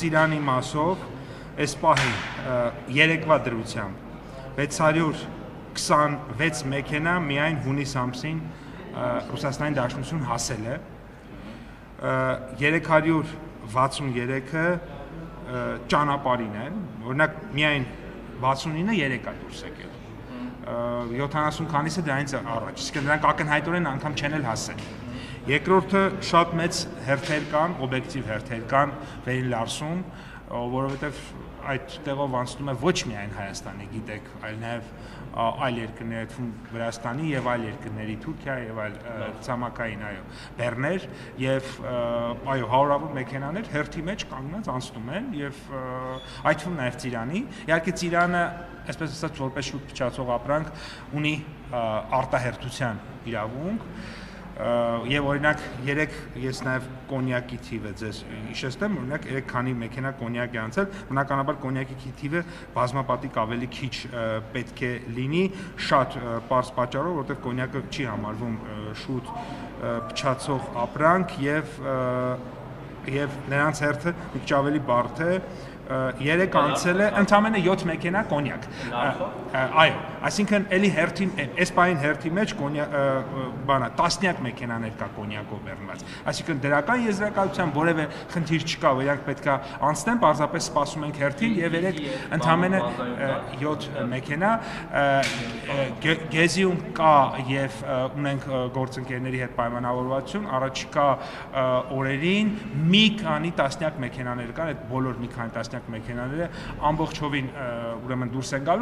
ծիրանի մասով այս պահին երեկվա դրությամբ 626 մեքենա միայն հունիս ամսին Ռուսաստանի Դաշնություն հասել է, 363-ը ճանապարհին են, օրինակ միայն 69-ը երեք է դուրս եկել, 70 քանիսը դրանից առաջ, իսկ նրանք ակնհայտորեն անգամ չեն էլ հասել։ Երկրորդը շատ մեծ հերթեր կան, օբյեկտիվ հերթեր կան Վերին Լարսում, որովհետև այդ տեղով անցնում է ոչ միայն Հայաստանի, գիտեք, այլ նաև այլ երկրների, այդ Վրաստանի եւ այլ երկրների, Թուրքիա եւ այլ ցամաքային, այո, բեռներ եւ այո, հարյուրավոր մեքենաներ հերթի մեջ կանգնած անցնում են եւ այդ թվում նաև Ծիրանի։ Իհարկե Ծիրանը, այսպես ասած, որպես շուտ փչացող ապրանք ունի արտահերթության իրավունք եւ օրինակ ես նաեւ կոնյակի թիվը ձեզ հիշեցնեմ, օրինակ 3 քանի մեքենա կոնյակ է անցել, բնականաբար կոնյակի թիվը բազմապատիկ ավելի քիչ պետք է լինի, շատ պարզ պատճառով, որովհետեւ կոնյակը չի համարվում շուտ փչացող ապրանք եւ նրանց հերթը մի քիչ ավելի բարդ է, 3 անցել է ընդամենը 7 մեքենա կոնյակ։ Այո, այսինքն էլի հերթին, այս պահին հերթի մեջ տասնյակ մեքենաներ կա կոնյակով բեռնված։ Այսինքն դրական եզրակացության որևէ խնդիր չկա, որ իրանք պետք է անցնեն, պարզապես սպասում ենք հերթին եւ ընդամենը 7 մեքենա Գեզիում կա եւ ունենք գործընկերների հետ պայմանավորվածություն, առաջիկա օրերին մի քանի տասնյակ մեքենաներ կան, այդ բոլոր մի քանի տասնյակ մեքենաները ամբողջովին ուրեմն դուրս են գալու